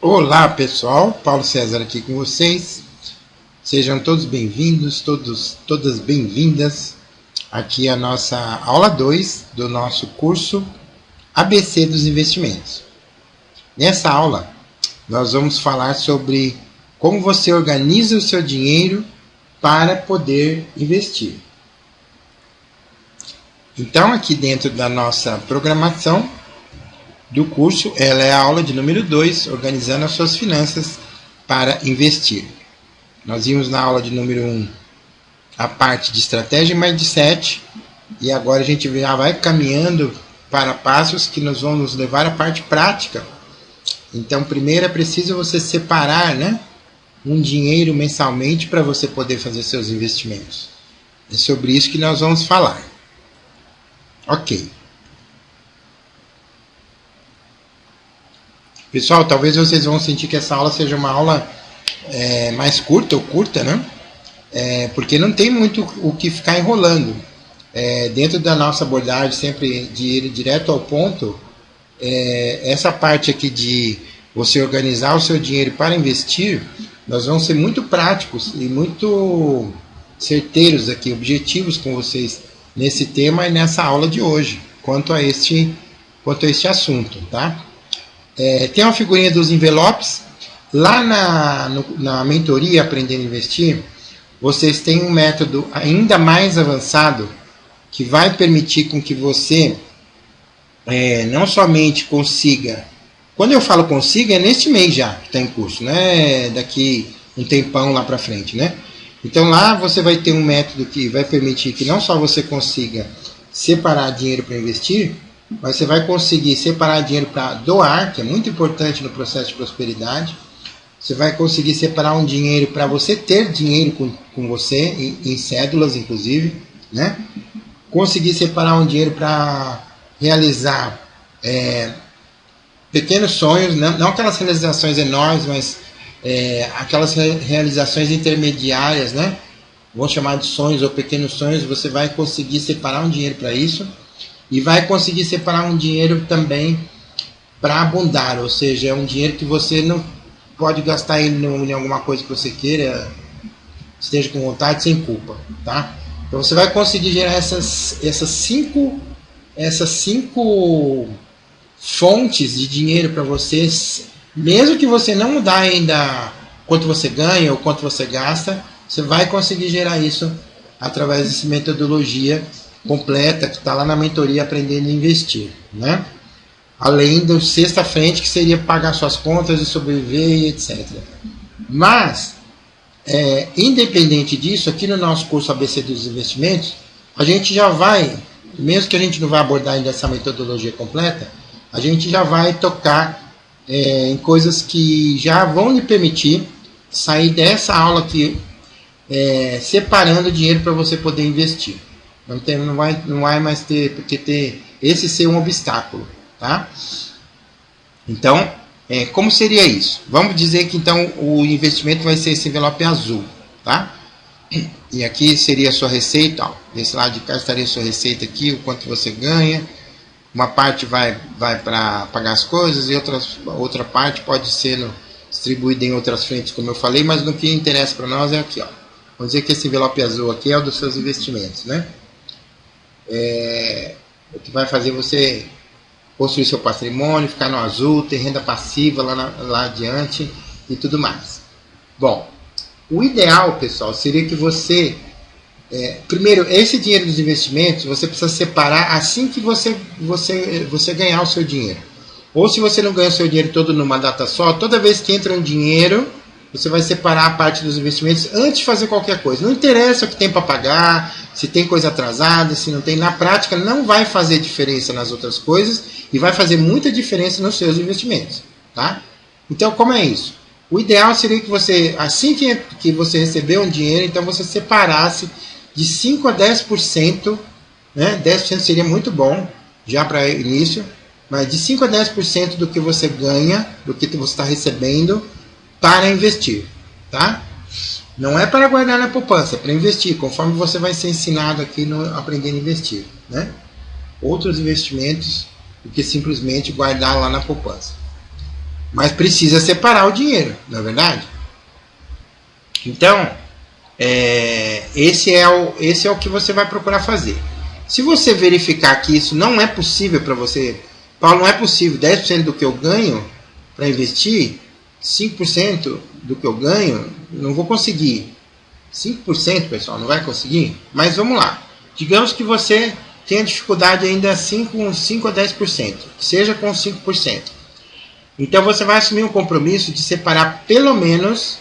Olá pessoal, Paulo César aqui com vocês. Sejam todos bem-vindos, todas bem-vindas aqui à nossa aula 2 do nosso curso ABC dos Investimentos. Nessa aula, nós vamos falar sobre como você organiza o seu dinheiro para poder investir. Então, aqui dentro da nossa programação do curso, ela é a aula de número 2, organizando as suas finanças para investir. Nós vimos na aula de número 1 a parte de estratégia e mindset, e agora a gente já vai caminhando para passos que nos vão nos levar à parte prática. Então, primeiro é preciso você separar, um dinheiro mensalmente para você poder fazer seus investimentos. É sobre isso que nós vamos falar. Ok. Pessoal, talvez vocês vão sentir que essa aula seja uma aula mais curta, porque não tem muito o que ficar enrolando. Dentro da nossa abordagem, sempre de ir direto ao ponto, essa parte aqui de você organizar o seu dinheiro para investir, nós vamos ser muito práticos e muito certeiros aqui, objetivos com vocês nesse tema e nessa aula de hoje, quanto a este assunto, tá? Tem uma figurinha dos envelopes. Lá na mentoria Aprendendo a Investir, vocês têm um método ainda mais avançado que vai permitir com que você não somente consiga, quando eu falo consiga, é neste mês já que está em curso, não é daqui um tempão lá para frente, né? Então lá você vai ter um método que vai permitir que não só você consiga separar dinheiro para investir, mas você vai conseguir separar dinheiro para doar, que é muito importante no processo de prosperidade. Você vai conseguir separar um dinheiro para você ter dinheiro com você, em cédulas inclusive, né? Conseguir separar um dinheiro para realizar pequenos sonhos, não aquelas realizações enormes, mas aquelas realizações intermediárias, né? Vamos chamar de sonhos ou pequenos sonhos. Você vai conseguir separar um dinheiro para isso. E vai conseguir separar um dinheiro também para abundar, ou seja, é um dinheiro que você não pode gastar em alguma coisa que você queira, esteja com vontade, sem culpa, tá? Então você vai conseguir gerar essas cinco fontes de dinheiro para vocês, mesmo que você não mudar ainda quanto você ganha ou quanto você gasta, você vai conseguir gerar isso através dessa metodologia completa que está lá na mentoria Aprendendo a Investir, né? Além do sexta frente, que seria pagar suas contas e sobreviver e etc. Mas, independente disso, aqui no nosso curso ABC dos Investimentos, a gente já vai, mesmo que a gente não vá abordar ainda essa metodologia completa, a gente já vai tocar em coisas que já vão lhe permitir sair dessa aula aqui, separando dinheiro para você poder investir. Não vai mais ter esse ser um obstáculo, tá? Então, como seria isso? Vamos dizer que então o investimento vai ser esse envelope azul, tá? E aqui seria a sua receita, ó. Desse lado de cá estaria a sua receita aqui, o quanto você ganha. Uma parte vai para pagar as coisas e outra parte pode ser distribuída em outras frentes, como eu falei, mas no que interessa para nós é aqui, ó. Vamos dizer que esse envelope azul aqui é o dos seus investimentos, né? O que vai fazer você construir seu patrimônio, ficar no azul, ter renda passiva lá adiante e tudo mais. Bom, o ideal, pessoal, seria que você primeiro, esse dinheiro dos investimentos você precisa separar assim que você ganhar o seu dinheiro. Ou se você não ganha o seu dinheiro todo numa data só, toda vez que entra um dinheiro, você vai separar a parte dos investimentos antes de fazer qualquer coisa. Não interessa o que tem para pagar, se tem coisa atrasada, se não tem. Na prática, não vai fazer diferença nas outras coisas e vai fazer muita diferença nos seus investimentos, tá? Então, como é isso? O ideal seria que você, assim que você receber um dinheiro, então você separasse de 5 a 10%, né? 10% seria muito bom, já para início, mas de 5 a 10% do que você ganha, do que você está recebendo, para investir, tá? Não é para guardar na poupança, é para investir, conforme você vai ser ensinado aqui no Aprendendo a Investir, né? Outros investimentos do que simplesmente guardar lá na poupança. Mas precisa separar o dinheiro, não é verdade? Então, esse é o que você vai procurar fazer. Se você verificar que isso não é possível para você, Paulo, não é possível 10% do que eu ganho para investir, 5% do que eu ganho, não vou conseguir. 5%, pessoal, não vai conseguir? Mas vamos lá. Digamos que você tenha dificuldade ainda assim com 5 a 10%, seja com 5%. Então você vai assumir um compromisso de separar pelo menos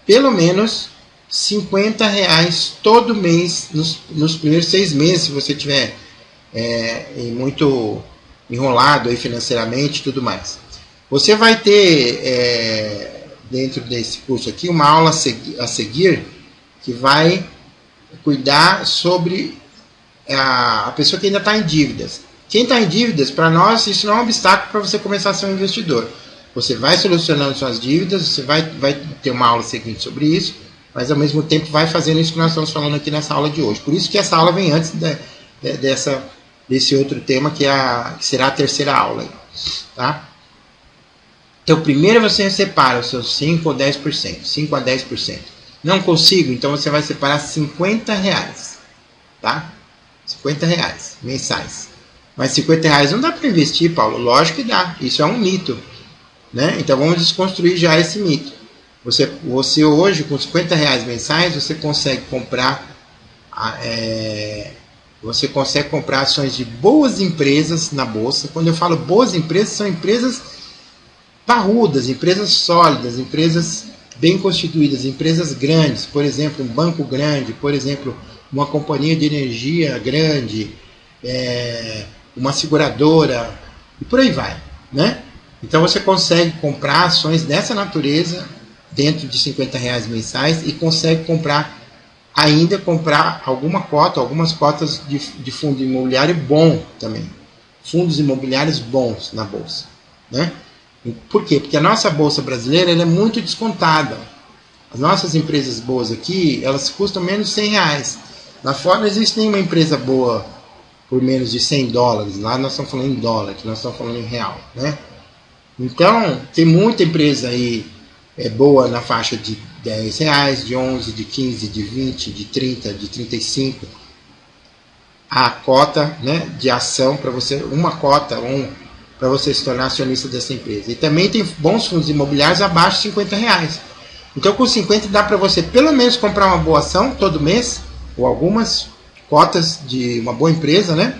R$50 todo mês nos primeiros 6 meses, se você tiver muito enrolado aí financeiramente e tudo mais. Você vai ter dentro desse curso aqui uma aula a seguir que vai cuidar sobre a pessoa que ainda está em dívidas. Quem está em dívidas, para nós, isso não é um obstáculo para você começar a ser um investidor. Você vai solucionando suas dívidas, você vai ter uma aula seguinte sobre isso, mas ao mesmo tempo vai fazendo isso que nós estamos falando aqui nessa aula de hoje. Por isso que essa aula vem antes desse outro tema, que será a terceira aula. Tá? Então, primeiro você separa os seus 5 ou 10%, 5 a 10%. Não consigo, então você vai separar R$50, tá? R$50 mensais. Mas R$50 não dá para investir, Paulo? Lógico que dá, isso é um mito, né? Então vamos desconstruir já esse mito. Você hoje, com R$50 mensais, você consegue comprar ações de boas empresas na bolsa. Quando eu falo boas empresas, são empresas parrudas, empresas sólidas, empresas bem constituídas, empresas grandes, por exemplo, um banco grande, por exemplo, uma companhia de energia grande, uma seguradora, e por aí vai, né? Então você consegue comprar ações dessa natureza dentro de R$50 mensais e consegue comprar algumas cotas de fundo imobiliário bom também, fundos imobiliários bons na bolsa, né? Por quê? Porque a nossa bolsa brasileira ela é muito descontada. As nossas empresas boas aqui, elas custam menos de R$100. Lá fora não existe nenhuma empresa boa por menos de $100. Lá nós estamos falando em dólar, que nós estamos falando em real, né? Então, tem muita empresa aí boa na faixa de R$10, de 11, de 15, de 20, de 30, de 35. A cota, né, de ação para você, uma cota, para você se tornar acionista dessa empresa. E também tem bons fundos imobiliários abaixo de R$50. Então com 50 dá para você pelo menos comprar uma boa ação todo mês, ou algumas cotas de uma boa empresa, né?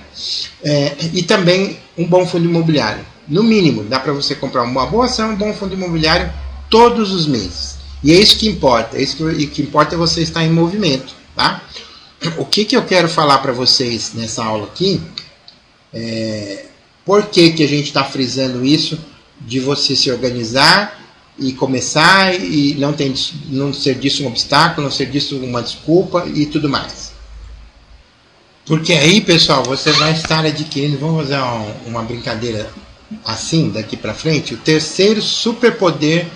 E também um bom fundo imobiliário. No mínimo, dá para você comprar uma boa ação, um bom fundo imobiliário todos os meses. E é isso que importa. O que importa é você estar em movimento, tá? O que eu quero falar para vocês nessa aula aqui por que a gente está frisando isso de você se organizar e começar e não ser disso um obstáculo, não ser disso uma desculpa e tudo mais. Porque aí, pessoal, você vai estar adquirindo, vamos fazer uma brincadeira assim, daqui para frente, o terceiro superpoder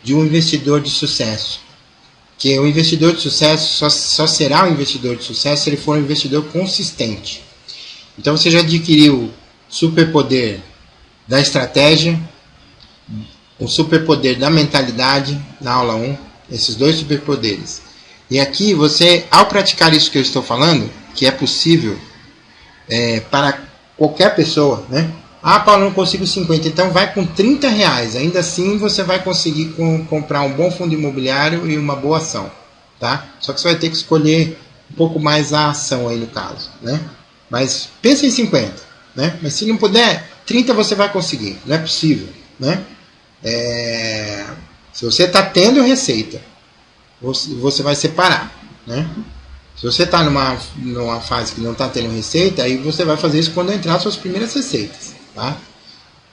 de um investidor de sucesso. Que o investidor de sucesso só será um investidor de sucesso se ele for um investidor consistente. Então você já adquiriu superpoder da estratégia, o superpoder da mentalidade na aula 1, esses dois superpoderes. E aqui você, ao praticar isso que eu estou falando, que é possível para qualquer pessoa, né? Ah, Paulo, não consigo 50, então vai com R$30, ainda assim você vai conseguir comprar um bom fundo imobiliário e uma boa ação, tá? Só que você vai ter que escolher um pouco mais a ação aí no caso, né? Mas pensa em 50, né? Mas se não puder, 30 você vai conseguir, não é possível, né? Se você está tendo receita, você vai separar, né? Se você está numa fase que não está tendo receita, aí você vai fazer isso quando entrar suas primeiras receitas, tá?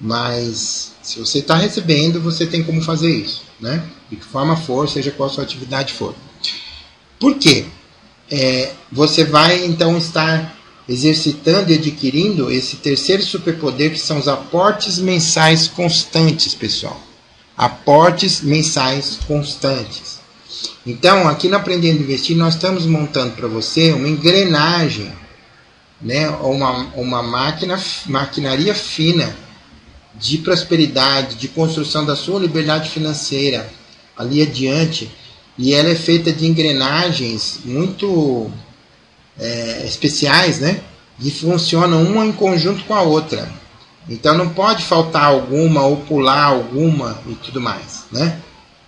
Mas se você está recebendo, você tem como fazer isso, né? De que forma for, seja qual a sua atividade for. Por quê? Você vai então estar exercitando e adquirindo esse terceiro superpoder, que são os aportes mensais constantes, pessoal. Aportes mensais constantes. Então, aqui no Aprendendo a Investir, nós estamos montando para você uma engrenagem, né, uma maquinaria fina de prosperidade, de construção da sua liberdade financeira ali adiante, e ela é feita de engrenagens muito especiais, né? Que funcionam uma em conjunto com a outra. Então não pode faltar alguma ou pular alguma e tudo mais, né?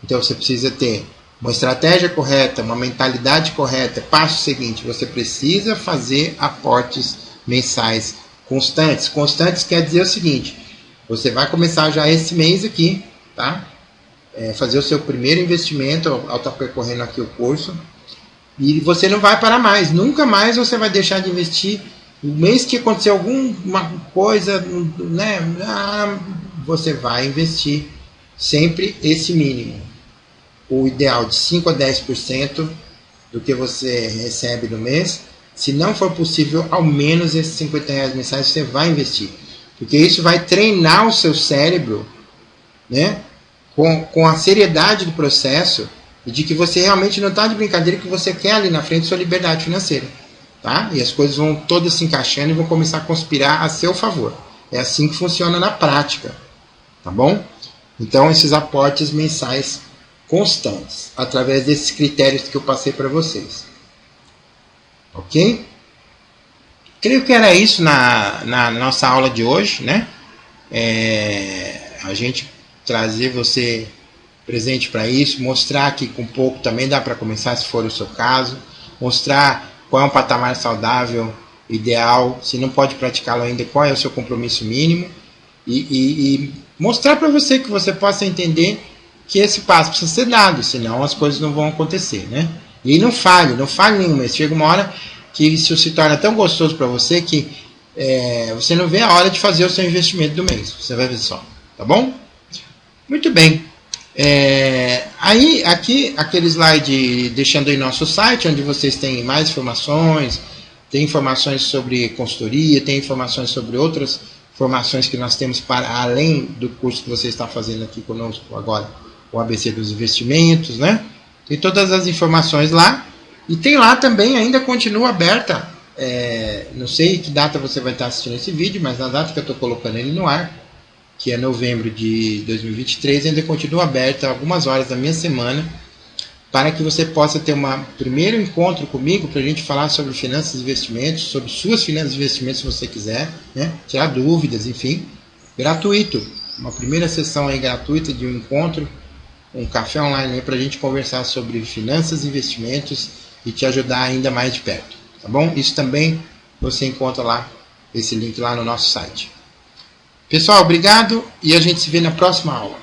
Então você precisa ter uma estratégia correta, uma mentalidade correta. Passo seguinte, você precisa fazer aportes mensais constantes. Constantes quer dizer o seguinte, você vai começar já esse mês aqui, tá? Fazer o seu primeiro investimento ao estar percorrendo aqui o curso. E você não vai parar mais. Nunca mais você vai deixar de investir. O mês que acontecer alguma coisa, né, você vai investir sempre esse mínimo. O ideal de 5 a 10% do que você recebe no mês. Se não for possível, ao menos esses R$50 mensais você vai investir. Porque isso vai treinar o seu cérebro, né, com a seriedade do processo e de que você realmente não está de brincadeira, que você quer ali na frente sua liberdade financeira. Tá? E as coisas vão todas se encaixando e vão começar a conspirar a seu favor. É assim que funciona na prática. Tá bom? Então, esses aportes mensais constantes, através desses critérios que eu passei para vocês. Ok? Creio que era isso na nossa aula de hoje, né? A gente trazer você presente para isso, mostrar que com pouco também dá para começar, se for o seu caso, mostrar qual é um patamar saudável, ideal, se não pode praticá-lo ainda, qual é o seu compromisso mínimo, e mostrar para você que você possa entender que esse passo precisa ser dado, senão as coisas não vão acontecer, né? E não falhe nenhum mês. Chega uma hora que isso se torna tão gostoso para você que você não vê a hora de fazer o seu investimento do mês. Você vai ver só, tá bom? Muito bem. Aí, aqui, aquele slide deixando aí nosso site, onde vocês têm mais informações, tem informações sobre consultoria, tem informações sobre outras formações que nós temos para além do curso que você está fazendo aqui conosco agora, o ABC dos investimentos, né? Tem todas as informações lá, e tem lá também, ainda continua aberta, não sei que data você vai estar assistindo esse vídeo, mas na data que eu estou colocando ele no ar, que é novembro de 2023, ainda continua aberta algumas horas da minha semana, para que você possa ter um primeiro encontro comigo, para a gente falar sobre finanças e investimentos, sobre suas finanças e investimentos, se você quiser, né? Tirar dúvidas, enfim, gratuito. Uma primeira sessão aí gratuita de um encontro, um café online para a gente conversar sobre finanças e investimentos e te ajudar ainda mais de perto, tá bom? Isso também você encontra lá, esse link lá no nosso site. Pessoal, obrigado e a gente se vê na próxima aula.